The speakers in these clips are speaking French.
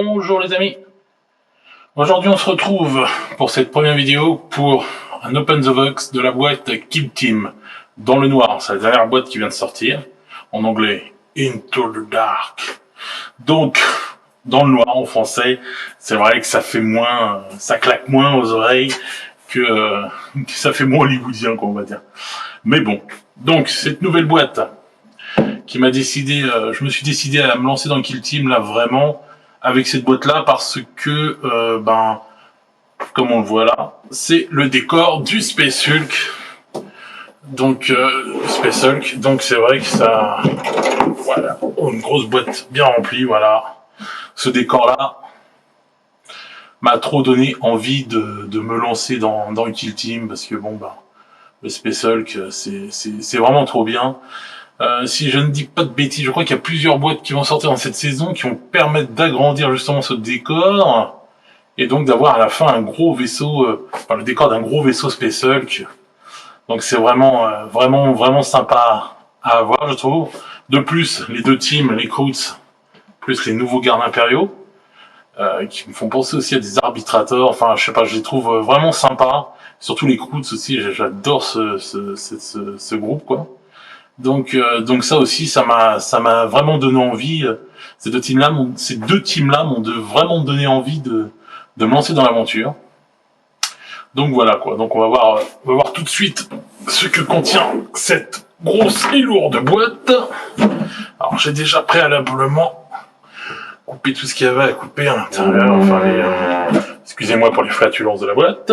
Bonjour les amis. Aujourd'hui on se retrouve pour cette première vidéo pour un Open the Box de la boîte Kill Team dans le noir. C'est la dernière boîte qui vient de sortir, en anglais Into the Dark. Donc dans le noir en français, c'est vrai que ça fait moins, ça claque moins aux oreilles que ça fait moins hollywoodien quoi on va dire. Mais bon, donc cette nouvelle boîte qui m'a décidé, je me suis décidé à me lancer dans Kill Team là vraiment avec cette boîte là parce que comme on le voit là, c'est le décor du Space Hulk. Donc Space Hulk, donc c'est vrai que ça, voilà, une grosse boîte bien remplie, voilà. Ce décor là m'a trop donné envie de me lancer dans Kill Team parce que bon le Space Hulk c'est vraiment trop bien. Si je ne dis pas de bêtises, je crois qu'il y a plusieurs boîtes qui vont sortir dans cette saison qui vont permettre d'agrandir justement ce décor et donc d'avoir à la fin un gros vaisseau, le décor d'un gros vaisseau Space Hulk. Donc c'est vraiment sympa à avoir, je trouve. De plus, les deux teams, les Croods, plus les nouveaux gardes impériaux, qui me font penser aussi à des arbitrateurs. Enfin, je sais pas, je les trouve vraiment sympas. Surtout les Croods aussi, j'adore ce groupe quoi. Donc ça aussi, ça m'a vraiment donné envie. Ces deux teams-là m'ont vraiment donné envie de me lancer dans l'aventure. Donc voilà quoi. Donc on va voir tout de suite ce que contient cette grosse et lourde boîte. Alors j'ai déjà préalablement coupé tout ce qu'il y avait à couper à l'intérieur. Enfin excusez-moi pour les flatulences de la boîte.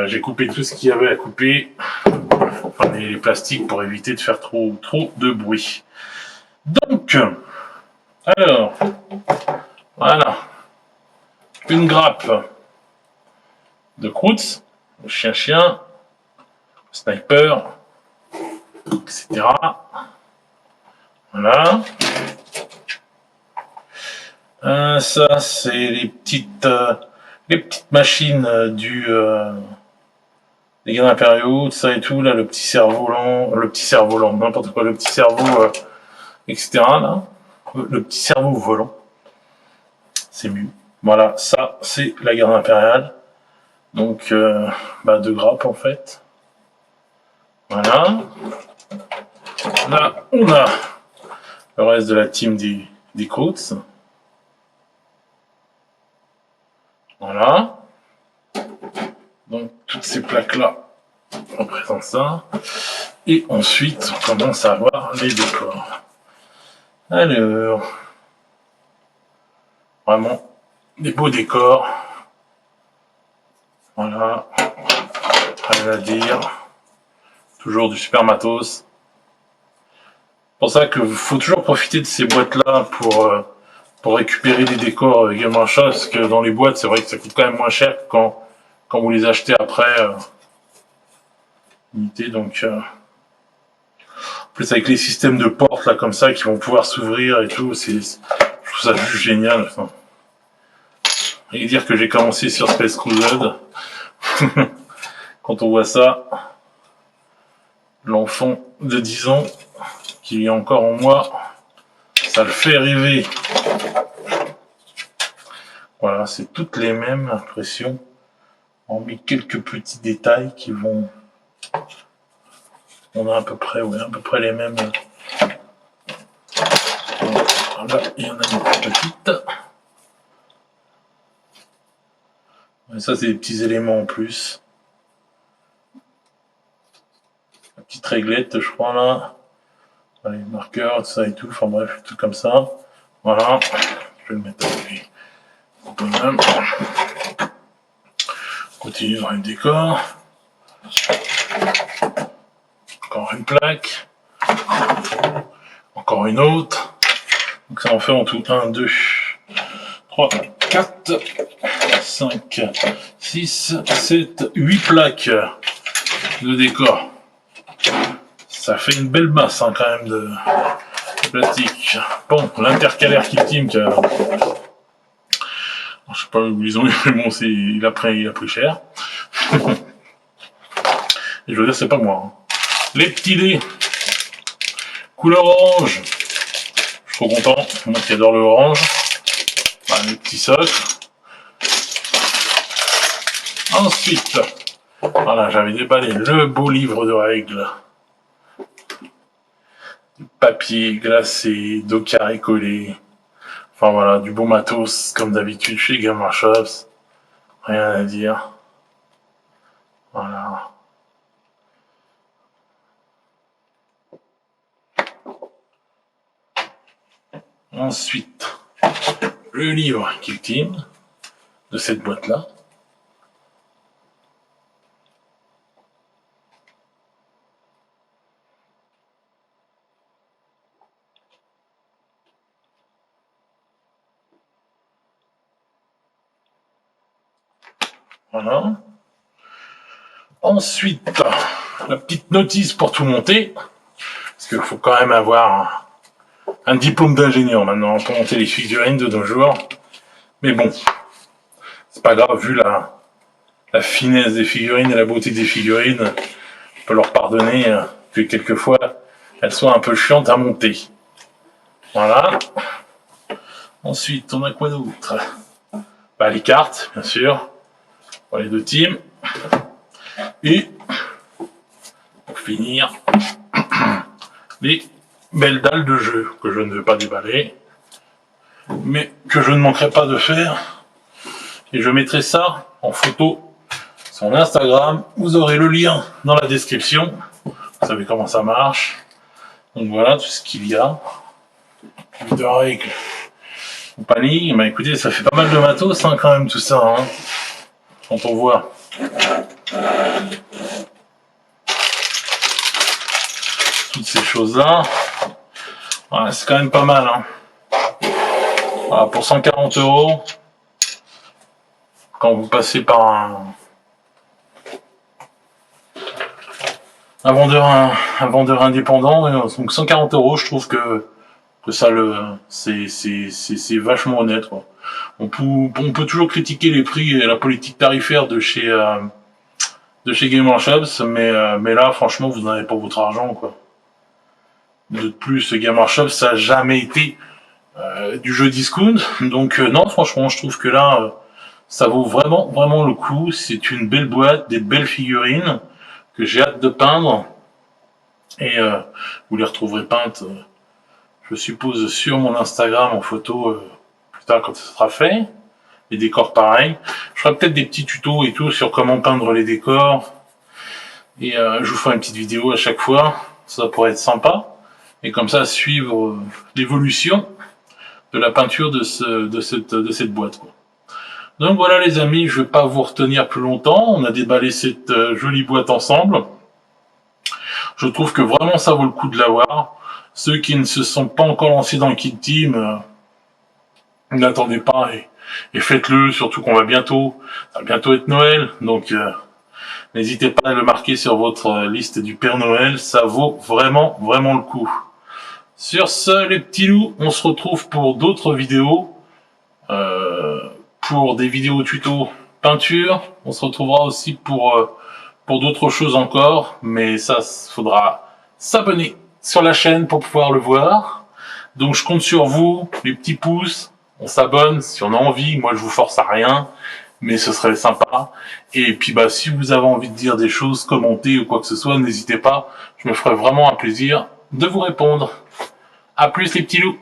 J'ai coupé tout ce qu'il y avait à couper. Enfin, les plastiques pour éviter de faire trop de bruit. Donc, alors, voilà, une grappe de Croods, le chien, le sniper, etc. Voilà. Ça, c'est les petites machines les gardes impériaux, tout ça et tout, là, le petit cerveau-volant, n'importe quoi, le petit cerveau, etc., là. Le petit cerveau volant. C'est mieux. Voilà, ça, c'est la garde impériale. Donc, deux grappes, en fait. Voilà. Là, on a le reste de la team des Croods. Voilà. Donc toutes ces plaques-là représentent ça. Et ensuite, on commence à voir les décors. Alors, vraiment des beaux décors. Voilà. Rien à dire. Toujours du super matos. C'est pour ça qu'il faut toujours profiter de ces boîtes-là pour récupérer des décors également chers, parce que dans les boîtes, c'est vrai que ça coûte quand même moins cher que quand vous les achetez après unité. Donc en plus avec les systèmes de portes là comme ça qui vont pouvoir s'ouvrir et tout, je trouve ça juste génial. Enfin, et dire que j'ai commencé sur Space Crusade quand on voit ça, l'enfant de 10 ans qui est encore en moi, ça le fait rêver. Voilà, c'est toutes les mêmes impressions. On met quelques petits détails qui vont. On a à peu près les mêmes. Là, il y en a une plus petite. Et ça, c'est des petits éléments en plus. La petite réglette, je crois, là. Les marqueurs, tout ça et tout. Enfin bref, tout comme ça. Voilà. Je vais le mettre avec lui. Continue dans le décor. Encore une plaque. Encore une autre. Donc ça en fait en tout 1, 2, 3, 4, 5, 6, 7, 8 plaques de décor. Ça fait une belle masse quand même de plastique. Bon, l'intercalaire Kill Team, je sais pas où ils ont eu, mais bon, il a pris cher. Et je veux dire, c'est pas moi. Les petits dés, couleur orange. Je suis trop content, moi qui adore le orange. les petits socles. Ensuite, voilà, j'avais déballé le beau livre de règles. Du papier glacé, dos carré collé. Enfin voilà, du beau matos, comme d'habitude chez Gamer Shops. Rien à dire. Voilà. Ensuite, le livre Kill Team de cette boîte-là. Voilà. Ensuite, la petite notice pour tout monter. Parce qu'il faut quand même avoir un diplôme d'ingénieur maintenant pour monter les figurines de nos jours. Mais bon, c'est pas grave, vu la finesse des figurines et la beauté des figurines, on peut leur pardonner que quelquefois elles soient un peu chiantes à monter. Voilà. Ensuite, on a quoi d'autre? Bah, les cartes, bien sûr, pour les deux teams. Et, pour finir, les belles dalles de jeu que je ne veux pas déballer, mais que je ne manquerai pas de faire. Et je mettrai ça en photo sur Instagram. Vous aurez le lien dans la description. Vous savez comment ça marche. Donc voilà tout ce qu'il y a. De règles. Compagnie, bah écoutez, ça fait pas mal de matos hein, quand même tout ça. Hein, quand on voit. Toutes ces choses-là. Voilà, c'est quand même pas mal. Hein. Voilà, pour 140 €, quand vous passez par un vendeur indépendant, donc 140 €, je trouve que ça c'est vachement honnête. Quoi. On peut toujours critiquer les prix et la politique tarifaire de chez Gamer Shops, mais là franchement vous n'avez pas votre argent quoi. De plus, Gamer Shops ça n'a jamais été du jeu discount, donc non franchement je trouve que là ça vaut vraiment le coup. C'est une belle boîte, des belles figurines que j'ai hâte de peindre et vous les retrouverez peintes. Je suppose sur mon Instagram en photo plus tard quand ce sera fait. Les décors pareil. Je ferai peut-être des petits tutos et tout sur comment peindre les décors. Et je vous ferai une petite vidéo à chaque fois. Ça pourrait être sympa. Et comme ça, suivre l'évolution de la peinture de cette boîte. Quoi. Donc voilà les amis, je ne vais pas vous retenir plus longtemps. On a déballé cette jolie boîte ensemble. Je trouve que vraiment ça vaut le coup de l'avoir. Ceux qui ne se sont pas encore lancés dans le Kill Team, n'attendez pas et faites-le, surtout qu'on va bientôt être Noël, donc n'hésitez pas à le marquer sur votre liste du Père Noël, ça vaut vraiment le coup. Sur ce les petits loups, on se retrouve pour d'autres vidéos, pour des vidéos tuto peinture, on se retrouvera aussi pour d'autres choses encore, mais ça faudra s'abonner sur la chaîne pour pouvoir le voir. Donc je compte sur vous, les petits pouces, on s'abonne si on a envie, moi je vous force à rien, mais ce serait sympa. Et puis bah si vous avez envie de dire des choses, commenter ou quoi que ce soit, n'hésitez pas, je me ferai vraiment un plaisir de vous répondre. A plus les petits loups.